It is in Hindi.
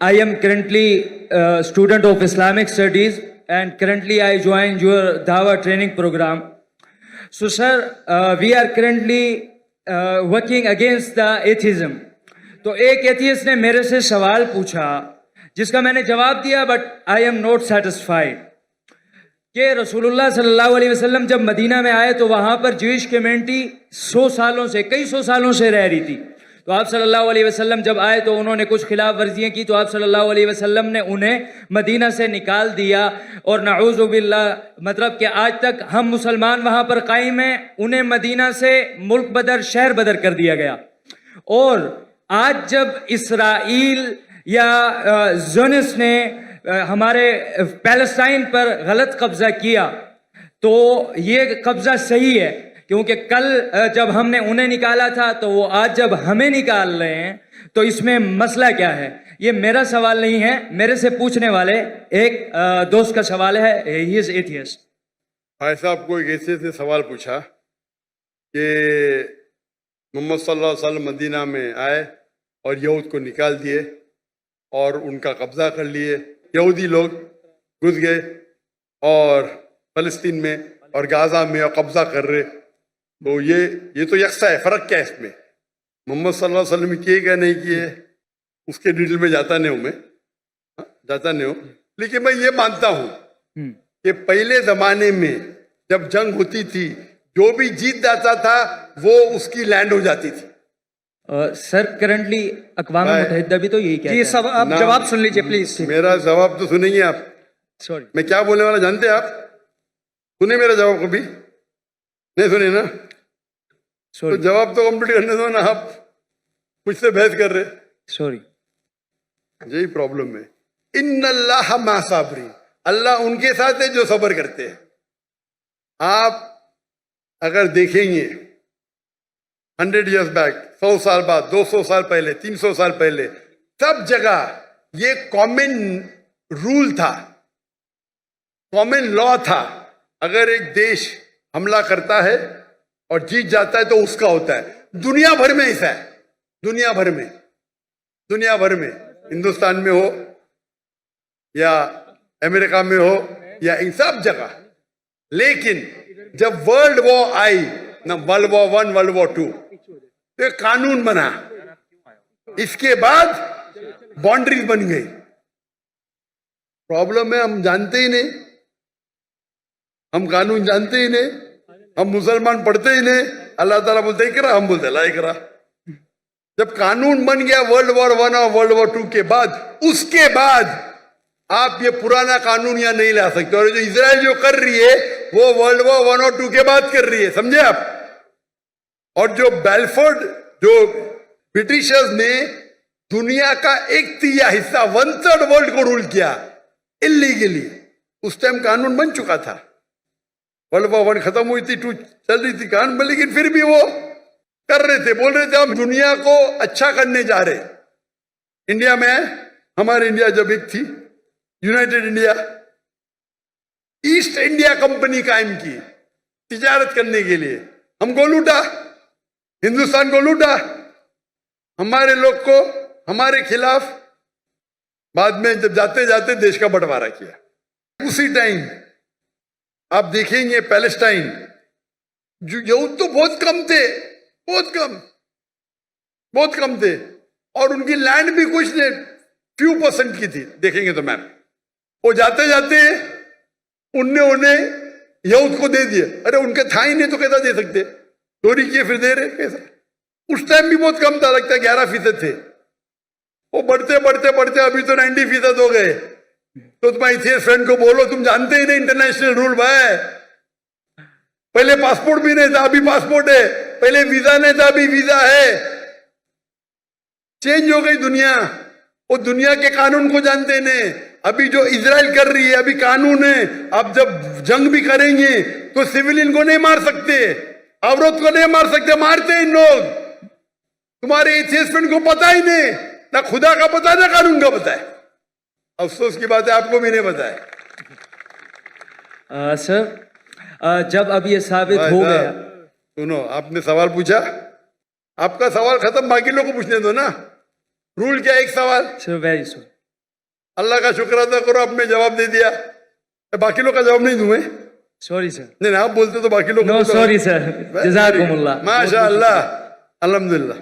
I am currently a student of Islamic Studies, and currently I joined your Dawa training program. So, sir, we are currently working against the atheism. तो एक एथियस्ट ने मेरे से सवाल पूछा जिसका मैंने जवाब दिया, but I am not satisfied कि रसूलुल्लाह सल्लल्लाहु अलैहि वसल्लम जब मदीना में आए तो वहाँ पर ज्यूइश कम्युनिटी कई सौ सालों से रह रही थी। तो आप सल्लल्लाहु अलैहि वसल्लम जब आए तो उन्होंने कुछ खिलाफ वर्जियाँ की, तो आप सल्लल्लाहु अलैहि वसल्लम ने उन्हें मदीना से निकाल दिया। और नऊज़ु बिल्लाह, मतलब कि आज तक हम मुसलमान वहाँ पर कायम हैं, उन्हें मदीना से मुल्क बदर, शहर बदर कर दिया गया। और आज जब इसराइल या ज़ोनिस्ट ने हमारे पैलेस्टाइन पर गलत कब्जा किया, तो ये कब्जा सही है, क्योंकि कल जब हमने उन्हें निकाला था तो वो आज जब हमें निकाल रहे हैं, तो इसमें मसला क्या है? ये मेरा सवाल नहीं है, मेरे से पूछने वाले एक दोस्त का सवाल है। He is atheist. भाई साहब को एक ऐसे से सवाल पूछा कि मोहम्मद सल्लल्लाहु अलैहि वसल्लम मदीना में आए और यहूद को निकाल दिए और उनका कब्जा कर लिए। यहूदी लोग घुस गए और फलस्तीन में और गाजा में और कब्जा कर रहे। तो ये तो यकसा है, फर्क क्या है इसमें? मोहम्मद सल्लल्लाहु अलैहि वसल्लम किए क्या नहीं किए उसके डिटेल में जाता नहीं हूँ मैं, जाता नहीं हूँ। लेकिन मैं ये मानता हूँ कि पहले जमाने में जब जंग होती थी, जो भी जीत जाता था वो उसकी लैंड हो जाती थी। सर, करंटली अक़वाम मुत्तहिदा भी तो यही कहता है। जी सब आप जवाब सुन लीजिए प्लीज। मेरा जवाब तो सुनेंगे आप। सॉरी, मैं क्या बोलने वाला जानते हैं आप? सुने मेरा जवाब कभी? नहीं सुने ना? तो जवाब तो कंप्लीट करने दो ना, आप मुझसे बहस कर रहे। सॉरी, यही प्रॉब्लम है। इन्नल्लाह मा साबरीन, अल्लाह उनके साथ है जो सब्र करते हैं। आप अगर देखेंगे 100 years बैक, 100 साल बाद, 200 साल पहले, 300 साल पहले, सब जगह ये कॉमन रूल था, कॉमन लॉ था। अगर एक देश हमला करता है और जीत जाता है तो उसका होता है। दुनिया भर में ऐसा है, दुनिया भर में, हिंदुस्तान में हो या अमेरिका में हो या इन सब जगह। लेकिन जब वर्ल्ड वॉर आई ना, वर्ल्ड वॉर 1, वर्ल्ड वॉर 2, तो एक कानून बना, इसके बाद बाउंड्रीज बन गई। प्रॉब्लम है हम जानते ही नहीं, हम कानून जानते ही नहीं, हम मुसलमान पढ़ते ही नहीं। अल्लाह ताला बोलते ही करा, हम बोलते ला करा। जब कानून बन गया वर्ल्ड वॉर 1 और वर्ल्ड वॉर 2 के बाद, उसके बाद आप ये पुराना कानून यहाँ नहीं ला सकते। और जो इजराइल जो कर रही है वो वर्ल्ड वॉर 1 और 2 के बाद कर रही है, समझे आप? और जो बेलफोर्ड, जो ब्रिटिशर्स ने दुनिया का 1/3 हिस्सा, 1/3 वर्ल्ड को रूल किया इलीगली, उस टाइम कानून बन चुका था। वर्ल्ड वॉर 1 खत्म हुई थी, 2 चल रही थी कानून, लेकिन फिर भी वो कर रहे थे, बोल रहे थे हम दुनिया को अच्छा करने जा रहे। इंडिया में, हमारे इंडिया जब एक थी United India, east India company कायम की तिजारत करने के लिए। हमको लूटा, हिंदुस्तान को लूटा, हमारे लोग को हमारे खिलाफ। बाद में जब जाते जाते देश का बंटवारा किया। उसी टाइम आप देखेंगे पैलेस्टाइन, जो यहूद तो बहुत कम थे, बहुत कम थे, और उनकी लैंड भी कुछ नहीं, few % की थी। देखेंगे तो मैप, वो जाते जाते उन्हें यहूद को दे दिए। अरे उनके था ही नहीं तो कैसा दे सकते? चोरी किए फिर दे रहे, कैसा? उस टाइम भी बहुत कम था, लगता है 11% थे। वो बढ़ते बढ़ते बढ़ते अभी तो 90% हो गए। तो तुम्हारे फ्रेंड को बोलो, तुम जानते ही नहीं इंटरनेशनल रूल भाई। पहले पासपोर्ट भी नहीं था, अभी पासपोर्ट है। पहले वीजा नहीं था, अभी वीजा है। चेंज हो गई दुनिया। वो दुनिया के कानून को जानते नहीं। अभी जो इजराइल कर रही है, अभी कानून है, अब जब जंग भी करेंगे तो सिविलियन को नहीं मार सकते, औरत को नहीं मार सकते, मारते हैं इन लोग। तुम्हारे एथियस्ट को पता ही नहीं, ना खुदा का पता ना कानून का पता है। अफसोस की बात है, आपको भी नहीं पता है। सर, जब अब ये साबित हो गया, सुनो, आपने सवाल पूछा, आपका सवाल खत्म, बाकी लोगों को पूछने दो ना। रूल क्या है? एक सवाल। Sir very sorry. अल्लाह का शुक्र अदा करो, अब मैं जवाब दे दिया। बाकी लोग का जवाब नहीं दूं मैं? Sorry, sir. नहीं, आप बोलते तो बाकी लोग No, sorry, sir. Jazakumullah. माशा अल्लाह, अल्हम्दुलिल्लाह।